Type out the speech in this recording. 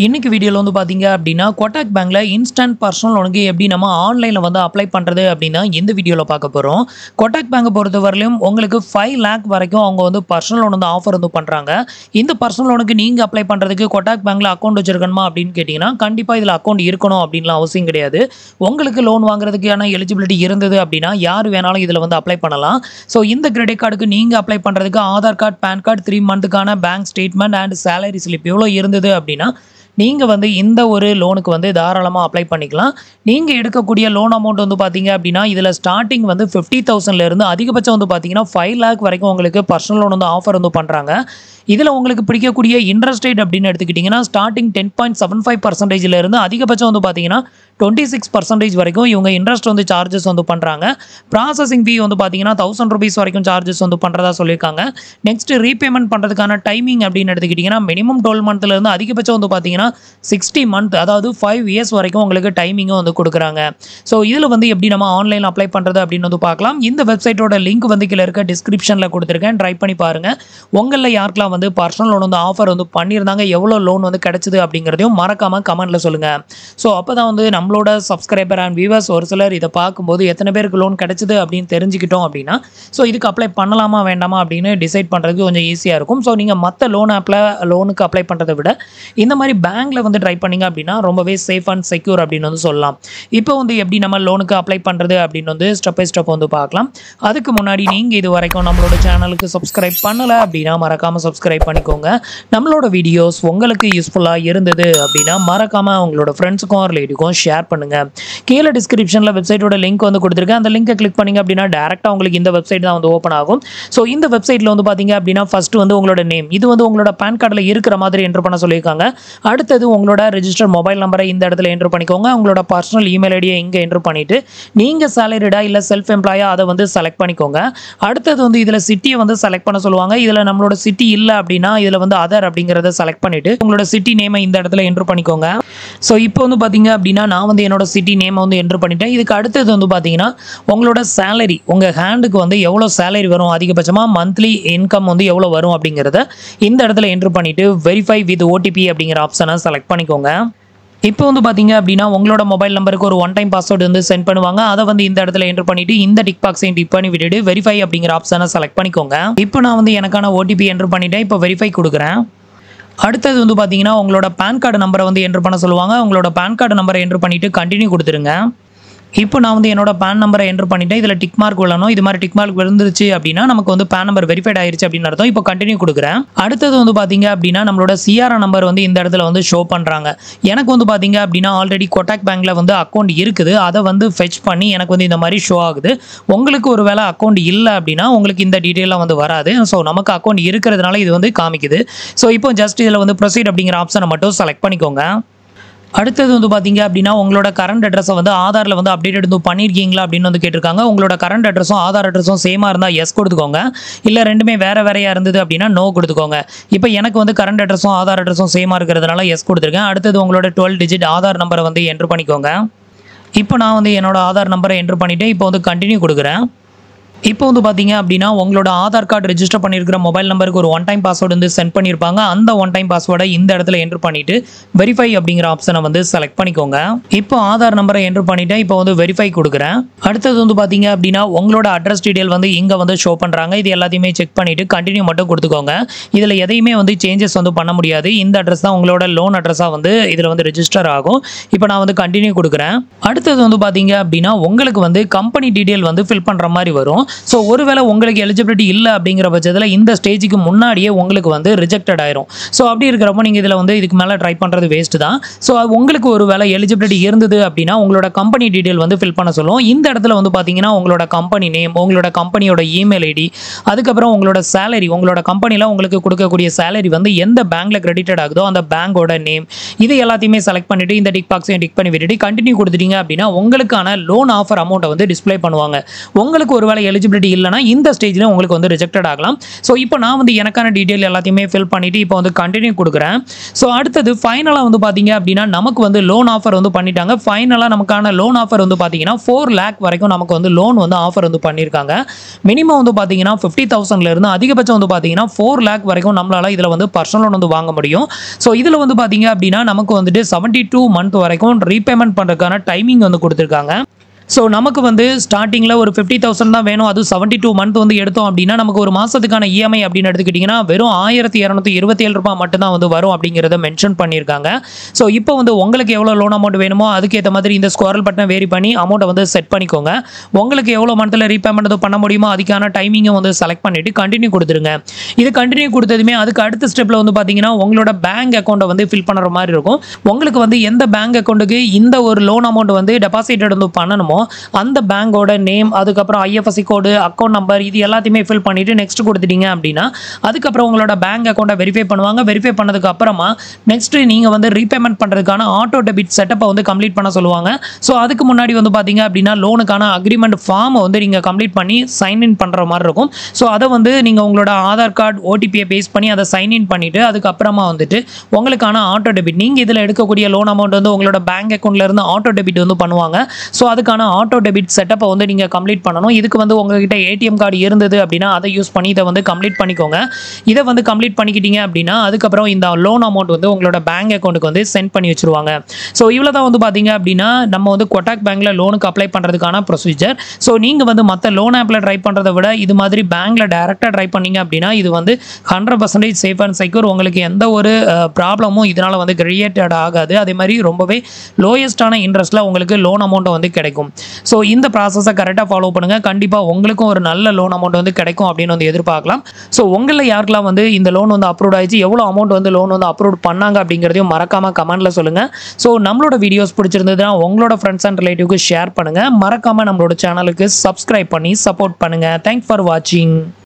இன்னைக்கு வீடியோல வந்து பாத்தீங்க அப்படின்னா கோட்டாக் பேங்க்ல இன்ஸ்டன்ட் பர்சனல் லோனுக்கு எப்படி நம்ம ஆன்லைன்ல வந்து அப்ளை பண்றது அப்படின்னா இந்த வீடியோல பார்க்க போறோம். கோட்டாக் பேங்க் பொறுத்தவரையிலும் உங்களுக்கு 5 லேக் வரைக்கும் அவங்க வந்து பர்சனல் லோன் வந்து ஆஃபர் வந்து பண்றாங்க. இந்த பர்சனல் லோனுக்கு நீங்க அப்ளை பண்றதுக்கு கோட்டாக் பேங்க்ல அக்கவுண்ட் வச்சிருக்கணுமா அப்படின்னு கேட்டீங்கன்னா கண்டிப்பா இதுல அக்கவுண்ட் இருக்கணும் அப்படின்லாம் அவசியம் கிடையாது. உங்களுக்கு லோன் வாங்குறதுக்கான எலிஜிபிலிட்டி இருந்தது அப்படின்னா யார் வேணாலும் இதுல வந்து அப்ளை பண்ணலாம். ஸோ இந்த கிரெடிட் கார்டுக்கு நீங்க அப்ளை பண்றதுக்கு ஆதார் கார்டு, பேன் கார்டு, 3 மந்த்துக்கான bank statement and salary slip இவ்வளோ இருந்தது அப்படின்னா நீங்க வந்து இந்த ஒரு லோனுக்கு வந்து தாராளமா அப்ளை பண்ணிக்கலாம். நீங்க எடுக்கக்கூடிய லோன் அமௌண்ட் வந்து பாத்தீங்க அப்படின்னா இதுல ஸ்டார்டிங் வந்து 50,000ல இருந்து அதிகபட்சம் வந்து பாத்தீங்கன்னா 5 லேக் வரைக்கும் உங்களுக்கு பர்சனல் லோன் வந்து ஆஃபர் வந்து பண்றாங்க. இதுல உங்களுக்கு பிடிக்கக்கூடிய இன்ட்ரெஸ்ட் ரேட் அப்படின்னு எடுத்துக்கிட்டீங்கன்னா ஸ்டார்டிங் 10.75% இருந்து அதிகபட்சம் வந்து பாத்தீங்கன்னா 26% வரைக்கும் இவங்க இன்ட்ரெஸ்ட் வந்து சார்ஜஸ் வந்து பண்றாங்க. ப்ராசஸிங் ஃபீ வந்து பாத்தீங்கன்னா 1000 ரூபீஸ் வரைக்கும் சார்ஜஸ் வந்து பண்றதா சொல்லியிருக்காங்க. நெக்ஸ்ட் ரீபேமெண்ட் பண்றதுக்கான டைமிங் அப்படின்னு எடுத்துக்கிட்டீங்கன்னா மினிமம் 12 மந்த்ல இருந்து அதிகபட்சம் வந்து பாத்தீங்கன்னா 60 மந்த், அதாவது 5 இயர்ஸ் வரைக்கும் உங்களுக்கு டைமிங்கும் வந்து கொடுக்குறாங்க. ஸோ இதில் வந்து எப்படி நம்ம ஆன்லைன் அப்ளை பண்ணுறது அப்படின்னு வந்து பார்க்கலாம். இந்த வெப்சைட்டோட லிங்க் வந்து கீழே இருக்க டிஸ்கிரிப்ஷனில் கொடுத்துருக்கேன், ட்ரை பண்ணி பாருங்கள். உங்களில் யாருக்கெல்லாம் வந்து பர்சனல் லோன் வந்து ஆஃபர் வந்து பண்ணியிருந்தாங்க, எவ்வளோ லோன் வந்து கிடைச்சிது அப்படிங்கிறதையும் மறக்காமல் கமெண்ட்டில் சொல்லுங்கள். ஸோ அப்போ தான் வந்து நம்மளோட சப்ஸ்கிரைபர் அண்ட் வியூவர்ஸ் ஒரு சிலர் இதை பார்க்கும்போது எத்தனை பேருக்கு லோன் கிடைச்சிது அப்படின்னு தெரிஞ்சுக்கிட்டோம் அப்படின்னா ஸோ இதுக்கு அப்ளை பண்ணலாமா வேண்டாமா அப்படின்னு டிசைட் பண்ணுறதுக்கு கொஞ்சம் ஈஸியாக இருக்கும். ஸோ நீங்கள் மற்ற லோனுக்கு அப்ளை பண்ணுறதை விட இந்த மாதிரி பேங்க்ல வந்து ட்ரை பண்ணீங்க அப்படின்னா ரொம்பவே சேஃப் அண்ட் செக்யூர் அப்படின்னு வந்து சொல்லலாம். இப்போ வந்து எப்படி நம்ம லோனுக்கு அப்ளை பண்ணுறது அப்படின்னு வந்து ஸ்டெப் பை ஸ்டெப் வந்து பார்க்கலாம். அதுக்கு முன்னாடி நீங்கள் இது வரைக்கும் நம்மளோட சேனலுக்கு சப்ஸ்கிரைப் பண்ணலை அப்படின்னா மறக்காமல் சப்ஸ்கிரைப் பண்ணிக்கோங்க. நம்மளோட வீடியோஸ் உங்களுக்கு யூஸ்ஃபுல்லாக இருந்தது அப்படின்னா மறக்காமல் உங்களோட ஃப்ரெண்ட்ஸுக்கும் ரிலேட்டிவ்க்கும் ஷேர் பண்ணுங்கள். கீழே டிஸ்கிரிப்ஷனில் வெப்சைட்டோட லிங்க் வந்து கொடுத்துருக்கேன். அந்த லிங்கை கிளிக் பண்ணிங்க அப்படின்னா டேரெக்டாக உங்களுக்கு இந்த வெப்சைட் தான் வந்து ஓப்பன் ஆகும். ஸோ இந்த வெப்சைட்டில் வந்து பார்த்தீங்க அப்படின்னா ஃபர்ஸ்ட் வந்து உங்களோட நேம், இது வந்து உங்களோட பேன் கார்டில் இருக்கிற மாதிரி என்ட்ரு பண்ண சொல்லியிருக்காங்க. அடுத்தது உங்களோட ரெஜிஸ்டர் மொபைல் நம்பரை இந்த இடத்துல என்ட்ரு பண்ணிக்கோங்க. உங்களோட பர்சனல் இமெயில் ஐடியை இங்கே என்ட்ரு பண்ணிவிட்டு நீங்கள் சேலரிடா இல்லை செல்ஃப் எம்ப்ளாயா அதை வந்து செலக்ட் பண்ணிக்கோங்க. அடுத்தது வந்து இதில் சிட்டியை வந்து செலக்ட் பண்ண சொல்லுவாங்க. இதில் நம்மளோட சிட்டி இல்லை அப்படின்னா இதில் வந்து அதர் அப்படிங்கிறத செலக்ட் பண்ணிவிட்டு உங்களோட சிட்டி நேமை இந்த இடத்துல என்ட்ரு பண்ணிக்கோங்க. ஸோ இப்போ வந்து பார்த்தீங்க அப்படின்னா நான் வந்து என்னோட சிட்டி நேமை வந்து என்ட்ரு பண்ணிட்டேன். இதுக்கு அடுத்தது வந்து பார்த்தீங்கன்னா உங்களோட சேலரி, உங்கள் ஹேண்டுக்கு வந்து எவ்வளோ சேலரி வரும், அதிகபட்சமாக மந்த்லி இன்கம் வந்து எவ்வளோ வரும் அப்படிங்கிறத இந்த இடத்துல என்ட்ரு பண்ணிவிட்டு வெரிஃபை வித் ஓடிபி அப்படிங்கிற ஆப்ஷனை செலக்ட் பண்ணிக்கோங்க. இப்போ வந்து பார்த்தீங்க அப்படின்னா உங்களோட மொபைல் நம்பருக்கு ஒரு 1 டைம் பாஸ்வேர்டு வந்து சென்ட் பண்ணுவாங்க. அதை வந்து இந்த இடத்துல என்ட்ரு பண்ணிட்டு இந்த டிக் பாக்ஸையும் டிக் பண்ணி விட்டுட்டு வெரிஃபை அப்படிங்கிற ஆப்ஷனை செலக்ட் பண்ணிக்கோங்க. இப்போ நான் வந்து எனக்கான ஓடிபி என்ட்ரு பண்ணிட்டேன். இப்போ வெரிஃபை கொடுக்குறேன். அடுத்தது வந்து பார்த்தீங்கன்னா உங்களோட பேன் கார்டு நம்பரை வந்து என்ட்ரு பண்ண சொல்லுவாங்க. உங்களோட பேன் கார்டு நம்பரை என்ட்ரு பண்ணிவிட்டு கண்டினியூ கொடுத்துருங்க. இப்போ நான் வந்து என்னோட பேன் நம்பரை என்ட்ரு பண்ணிட்டேன். இதில் டிக் மார்க் விழணும். இது மாதிரி டிக் மார்க் விழுந்துருச்சு அப்படின்னா நமக்கு வந்து பேன் நம்பர் வெரிஃபைட் ஆயிருச்சு அப்படின்னு அர்த்தம். இப்போ கண்டினியூ கொடுக்குறேன். அடுத்தது வந்து பார்த்தீங்க அப்படின்னா நம்மளோட சிஆர்ஆர் நம்பர் வந்து இந்த இடத்துல வந்து ஷோ பண்ணுறாங்க. எனக்கு வந்து பார்த்தீங்க அப்படின்னா ஆல்ரெடி கோட்டாக் பேங்க்ல வந்து அக்கௌண்ட் இருக்குது. அதை வந்து ஃபெச் பண்ணி எனக்கு வந்து இந்த மாதிரி ஷோ ஆகுது. உங்களுக்கு ஒரு வேளை அக்கௌண்ட் இல்லை அப்படின்னா உங்களுக்கு இந்த டீட்டெயிலாம் வந்து வராது. ஸோ நமக்கு அக்கௌண்ட் இருக்கிறதுனால இது வந்து காமிக்குது. ஸோ இப்போ ஜஸ்ட் இதில் வந்து ப்ரொசீட் அப்படிங்கிற ஆப்ஷனை மட்டும் செலக்ட் பண்ணிக்கோங்க. அடுத்தது வந்து பார்த்தீங்க அப்படின்னா உங்களோட கரண்ட் அட்ரஸை வந்து ஆதாரில் வந்து அப்டேட் வந்து பண்ணியிருக்கீங்களா அப்படின்னு வந்து கேட்டிருக்காங்க. உங்களோட கரண்ட் அட்ரஸும் ஆதார் அட்ரஸும் சேமாக இருந்தால் எஸ் கொடுத்துக்கோங்க. இல்லை ரெண்டுமே வேறு வேறையாக இருந்தது அப்படின்னா நோ கொடுத்துக்கோங்க. இப்போ எனக்கு வந்து கரண்ட் அட்ரஸும் ஆதார் அட்ரஸும் சேமாக இருக்கிறதுனால எஸ் கொடுத்துருக்கேன். அடுத்தது உங்களோட 12 டிஜிட் ஆதார் நம்பரை வந்து என்ட்ரு பண்ணிக்கோங்க. இப்போ நான் வந்து என்னோட ஆதார் நம்பரை என்ட்ரு பண்ணிவிட்டு இப்போ வந்து கண்டினியூ கொடுக்குறேன். இப்போ வந்து பார்த்தீங்க அப்படின்னா உங்களோட ஆதார் கார்டு ரெஜிஸ்டர் பண்ணியிருக்கிற மொபைல் நம்பருக்கு ஒரு 1 டைம் பாஸ்வேர்டு வந்து சென்ட் பண்ணியிருப்பாங்க. அந்த 1 டைம் பாஸ்வேர்டை இந்த இடத்துல என்ட்ரு பண்ணிவிட்டு வெரிஃபை அப்படிங்கிற ஆப்ஷனை வந்து செலக்ட் பண்ணிக்கோங்க. இப்போ ஆதார் நம்பரை என்ட்ரு பண்ணிவிட்டு இப்போ வந்து வெரிஃபை கொடுக்குறேன். அடுத்தது வந்து பார்த்தீங்க அப்படின்னா உங்களோட அட்ரஸ் டீடைல் வந்து இங்கே வந்து ஷோ பண்ணுறாங்க. இது எல்லாத்தையுமே செக் பண்ணிவிட்டு கண்டினியூ மட்டும் கொடுத்துக்கோங்க. இதில் எதையுமே வந்து சேஞ்சஸ் வந்து பண்ண முடியாது. இந்த அட்ரஸ் தான் உங்களோட லோன் அட்ரஸாக வந்து இதில் வந்து ரெஜிஸ்டர் ஆகும். இப்போ நான் வந்து கண்டினியூ கொடுக்குறேன். அடுத்தது வந்து பார்த்தீங்க அப்படின்னா உங்களுக்கு வந்து கம்பெனி டீடைல் வந்து ஃபில் பண்ணுற மாதிரி வரும். ஸோ ஒருவேளை உங்களுக்கு எலிஜிபிலிட்டி இல்லை அப்படிங்கிற பட்சத்தில் இந்த ஸ்டேஜுக்கு முன்னாடியே உங்களுக்கு வந்து ரிஜெக்டட் ஆயிரும். ஸோ அப்படி இருக்கிறப்போ நீங்கள் இதில் வந்து இதுக்கு மேலே ட்ரை பண்ணுறது வேஸ்ட்டு தான். ஸோ உங்களுக்கு ஒரு வேளை எலிஜிபிலிட்டி இருந்தது அப்படின்னா உங்களோட கம்பெனி டீடைல் வந்து ஃபில் பண்ண சொல்லுவோம். இந்த இடத்துல வந்து பார்த்தீங்கன்னா உங்களோட கம்பெனி நேம், உங்களோட கம்பெனியோட இமெயில் ஐடி, அதுக்கப்புறம் உங்களோட சேலரி, உங்களோட கம்பெனியில் உங்களுக்கு கொடுக்கக்கூடிய சேலரி வந்து எந்த பேங்க்ல கிரெடிட்டட் ஆகுதோ அந்த பேங்கோட நேம், இது எல்லாத்தையுமே செலக்ட் பண்ணிட்டு இந்த டிக் பாக்ஸையும் டிக் பண்ணி விட்டுட்டு கண்டினியூ கொடுத்துட்டீங்க அப்படின்னா உங்களுக்கான லோன் ஆஃபர் அமௌண்ட்டை வந்து டிஸ்பிளே பண்ணுவாங்க. உங்களுக்கு ஒரு வேளை எலிஜிபிலிட்டி இல்லைனா இந்த ஸ்டேஜில் உங்களுக்கு வந்து ரிஜெக்டட் ஆகலாம். ஸோ இப்போ நான் வந்து எனக்கான டீட்டெயில் எல்லாத்தையுமே ஃபில் பண்ணிவிட்டு இப்போ வந்து கண்டினியூ கொடுக்குறேன். ஸோ அடுத்தது ஃபைனலாக வந்து பார்த்தீங்க அப்படின்னா நமக்கு வந்து லோன் ஆஃபர் வந்து பண்ணிட்டாங்க. ஃபைனலாக நமக்கான லோன் ஆஃபர் வந்து பார்த்தீங்கன்னா 4 lakh வரைக்கும் நமக்கு வந்து லோன் வந்து ஆஃபர் வந்து பண்ணியிருக்காங்க. மினிமம் வந்து பார்த்தீங்கன்னா 50,000 இருந்து அதிகபட்சம் வந்து பார்த்தீங்கன்னா 4 lakh வரைக்கும் நம்மளால இதில் வந்து பர்சனல் லோன் வந்து வாங்க முடியும். ஸோ இதில் வந்து பார்த்தீங்க அப்படின்னா நமக்கு வந்துட்டு 72 month வரைக்கும் ரீபேமெண்ட் பண்ணுறதுக்கான டைமிங் வந்து கொடுத்துருக்காங்க. ஸோ நமக்கு வந்து ஸ்டார்டிங்கில் ஒரு 50,000 தான் வேணும். அது 72 month வந்து எடுத்தோம் அப்படின்னா நமக்கு ஒரு மாதத்துக்கான இஎம்ஐ அப்படின்னு எடுத்துக்கிட்டிங்கன்னா வெறும் 1227 ரூபாய் மட்டும்தான் வந்து வரும் அப்படிங்கிறத மென்ஷன் பண்ணியிருக்காங்க. ஸோ இப்போ வந்து உங்களுக்கு எவ்வளோ லோன் அமௌண்ட் வேணுமோ அதுக்கேற்ற மாதிரி இந்த ஸ்குவாரல் பட்டனை வேரி பண்ணி அமௌண்ட்டை வந்து செட் பண்ணிக்கோங்க. உங்களுக்கு எவ்வளோ மந்த்தில் ரீபேமெண்ட் பண்ண முடியுமோ அதுக்கான டைமிங்கை வந்து செலக்ட் பண்ணிவிட்டு கண்டினியூ கொடுத்துருங்க. இது கண்டினியூ கொடுத்ததுமே அதுக்கு அடுத்த ஸ்டெப்பில் வந்து பார்த்தீங்கன்னா உங்களோட பேங்க் அக்கௌண்ட்டை வந்து ஃபில் பண்ணுற மாதிரி இருக்கும். உங்களுக்கு வந்து எந்த பேங்க் அக்கௌண்ட்டுக்கு இந்த ஒரு லோன் அமௌண்ட் வந்து டெபாசிட்டட் வந்து பண்ணணுமோ அந்த பேங்கோட நேம், அதுக்கப்புறம் ஐஎஃப்எஸ்சி கோடு, அக்கௌண்ட் நம்பர் இது எல்லாத்தையுமே ஃபில் பண்ணிட்டு நெக்ஸ்ட் கொடுத்துட்டீங்க அப்படின்னா அதுக்கப்புறம் உங்களோட பேங்க் அக்கௌண்ட்டை வெரிஃபை பண்ணுவாங்க. வெரிஃபை பண்ணதுக்கு அப்புறமா நெக்ஸ்ட் நீங்கள் வந்து ரீபேமெண்ட் பண்ணுறதுக்கான ஆட்டோ டெபிட் செட்டப்பை வந்து கம்ப்ளீட் பண்ண சொல்லுவாங்க. ஸோ அதுக்கு முன்னாடி வந்து பார்த்தீங்க அப்படின்னா லோனுக்கான அக்ரிமெண்ட் ஃபார்மை வந்து நீங்கள் கம்ப்ளீட் பண்ணி சைன் இன் பண்ணுற மாதிரி இருக்கும். ஸோ அதை வந்து நீங்கள் உங்களோட ஆதார் கார்டு ஓடிபியை பேஸ் பண்ணி அதை சைன் இன் பண்ணிவிட்டு அதுக்கப்புறமா வந்துட்டு உங்களுக்கான ஆட்டோ டெபிட் நீங்கள் இதில் எடுக்கக்கூடிய லோன் அமௌண்ட் வந்து உங்களோட பேங்க் அக்கௌண்ட்லேருந்து ஆட்டோ டெபிட் வந்து பண்ணுவாங்க. ஸோ அதுக்கான ஆட்டோ டெபிட் செட்டப்பை வந்து நீங்கள் கம்ப்ளீட் பண்ணணும். இதுக்கு வந்து உங்ககிட்ட ஏடிஎம் கார்டு இருந்தது அப்படின்னா அதை யூஸ் பண்ணி இதை வந்து கம்ப்ளீட் பண்ணிக்கோங்க. இதை வந்து கம்ப்ளீட் பண்ணிக்கிட்டீங்க அப்படின்னா அதுக்கப்புறம் இந்த லோன் அமௌண்ட் வந்து உங்களோட பேங்க் அக்கௌண்ட்டுக்கு வந்து சென்ட் பண்ணி வச்சுருவாங்க. ஸோ இவ்வளோ தான் வந்து பார்த்தீங்க அப்படின்னா நம்ம வந்து கொட்டாக் பேங்க்கில் லோனுக்கு அப்ளை பண்ணுறதுக்கான ப்ரொசீஜர். ஸோ நீங்கள் வந்து மற்ற லோன் ஆப்பில் ட்ரை பண்ணுறதை விட இது மாதிரி பேங்க்கில் டைரெக்டாக ட்ரை பண்ணீங்க அப்படின்னா இது வந்து 100% சேஃப் அண்ட் செக்யூர். உங்களுக்கு எந்த ஒரு ப்ராப்ளமும் இதனால் வந்து கிரியேட்டட் ஆகாது. அதே மாதிரி ரொம்பவே லோயஸ்டான இன்ட்ரெஸ்ட்டில் உங்களுக்கு லோன் அமௌண்ட்டை வந்து கிடைக்கும். ஸோ இந்த ப்ராசஸை கரெக்டாக ஃபாலோ பண்ணுங்கள். கண்டிப்பாக உங்களுக்கும் ஒரு நல்ல லோன் அமௌண்ட் வந்து கிடைக்கும் அப்படின்னு வந்து எதிர்பார்க்கலாம். ஸோ உங்களில் யாருக்கெல்லாம் வந்து இந்த லோன் வந்து அப்ரூவ் ஆயிடுச்சு, எவ்வளோ அமௌண்ட் வந்து லோன் வந்து அப்ரூவ் பண்ணாங்க அப்படிங்கிறதையும் மறக்காமல் கமெண்ட்டில் சொல்லுங்கள். ஸோ நம்மளோட வீடியோஸ் பிடிச்சிருந்ததுன்னா உங்களோட ஃப்ரெண்ட்ஸ் அண்ட் ரிலேட்டிவ்க்கு ஷேர் பண்ணுங்கள். மறக்காமல் நம்மளோட சேனலுக்கு சப்ஸ்கிரைப் பண்ணி சப்போர்ட் பண்ணுங்கள். தேங்க்ஸ் ஃபார் வாட்சிங்.